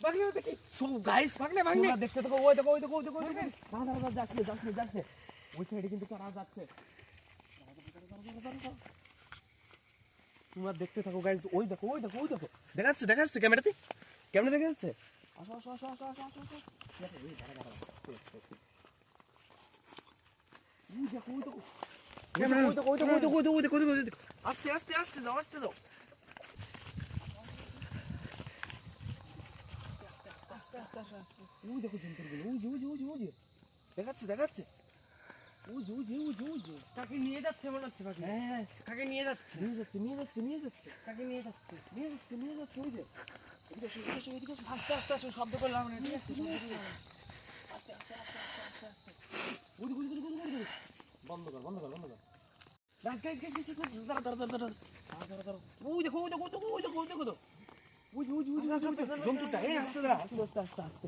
ভাগলে দেখি so guys ভাগলে তোমরা দেখতে থাকো, ওই দেখো দাঁড়া যাচ্ছে ওই সাইডে কিন্তু কারা যাচ্ছে, তোমরা দেখতে থাকো গাইস। ওই দেখো দেখাচ্ছে ক্যামেরা দেখা যাচ্ছে। আসো দেখো এই দাঁড়া ওই দেখো আস্তে যাও আস্তে ওই দেখো জন্তুগুলো ওই যে দেখাচ্ছে কাকে নিয়ে যাচ্ছে মনে হচ্ছে ভাই। হ্যাঁ কাকে নিয়ে যাচ্ছে কাকে নিয়ে যাচ্ছে ওই যে এদিকে আসো। আস্তে আসো, শব্দ করলাম না, ঠিক আছে? আস্তে বন্ধ কর গাইস দাঁড়া ওই দেখো ওই জন্তুটা আস্তে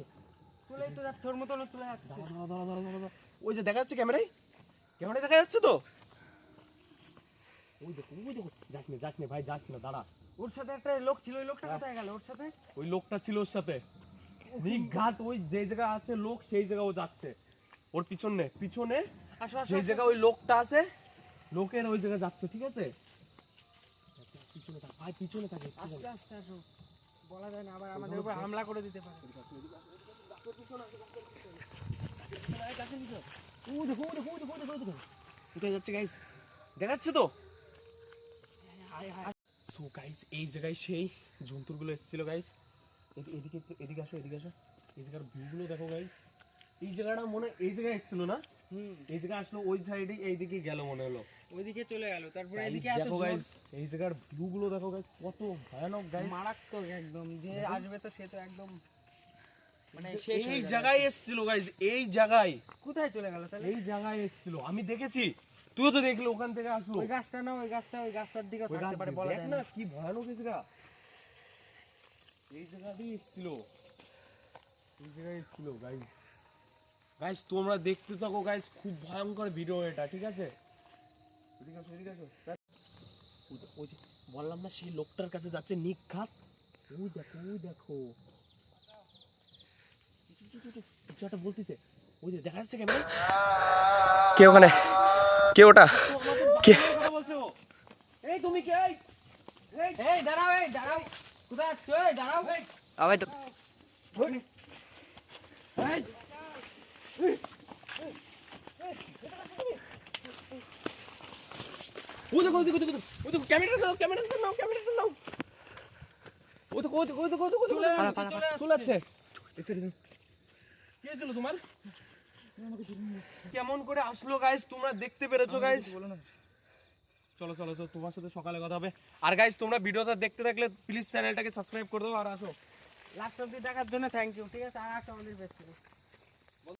চলেই তো যাচ্ছে, ওর মতন চলে যাচ্ছে। দাঁড়া ওই যে দেখা যাচ্ছে ক্যামেরায় দেখা যাচ্ছে তো। ওই দেখো যাস না ভাই, যাস না, দাঁড়া। ওর সাথে একটা লোক ছিল, ওই লোকটা কোথায় গেল? ওর সাথে ওই লোকটা ছিল ওর সাথে নিঘাত, ওই যে জায়গা আছে লোক সেই জায়গা ও যাচ্ছে। ওর পিছনে যে জায়গা ওই লোকটা আছে, লোকের ওই জায়গা যাচ্ছে, ঠিক আছে? পিছনে থাকে আস্তে আসো, বলা যায় না আবার আমাদের উপর হামলা করে দিতে পারে। কোথায় যাচ্ছে গাইস দেখাচ্ছে তো। সো গাইস এই জায়গায় সেই জন্তুগুলো এসেছিল গাইস। এদিকে আসো এই জায়গার ভিউগুলো দেখো গাইস। এই জায়গাটা মনে এই জায়গায় এসেছিল না? এই জায়গায় আসলো, ওই সাইডে এইদিকে গেল মনে হলো, ওইদিকে চলে গেল। তারপরে এদিকে দেখো গাইস এই জায়গার ভিউগুলো দেখো গাইস, কত ভয়ানক গাইস, মারাত্মক একদম। যে আসবে তো সে তো একদম মানে এই জায়গায় এসেছিল গাইস, এই জায়গায়। কোথায় চলে গেল তাহলে? এই জায়গায় এসেছিল, আমি দেখেছি, তুইও তো দেখলি, ওখান থেকে আসলো। ওই গাছটা না, ওই গাছটার দিকে থাকতে পারে, বলা যায় না। কি ভয়ানক এই জায়গা, এই জায়গা দিয়ে এসেছিল, এই জায়গায় এসেছিল গাইস। তোমরা দেখতে থাকো গাইস, খুব ভয়ঙ্কর ভিডিও এটা, ঠিক আছে? এদিকে আসো। ওই যে বললাম না সেই লোকটার কাছে যাচ্ছে নিঘাত। ওই দেখো কিছু একটা বলতেছে, ওই যে দেখা যাচ্ছে ক্যামেরা। কে ওখানে? কে ওটা? কে? এই তুমি কে? এই দাঁড়াও কোথায় আছো? এই দাঁড়াও আবার তো ওই দেখো ক্যামেরাটা নাও চলে যাচ্ছে। কে ছিল তোমার? কেমন করে আসলো গাইস, তোমরা দেখতে পেরেছো গাইস? চলো তো তোমার সাথে সকালে কথা হবে। আর গাইস তোমরা ভিডিওটা দেখতে থাকলে প্লিজ চ্যানেলটাকে সাবস্ক্রাইব করে দাও। আর আসো লাস্ট অবধি দেখার জন্য থ্যাংক ইউ, ঠিক আছে? আর আমাদের বেস্ট।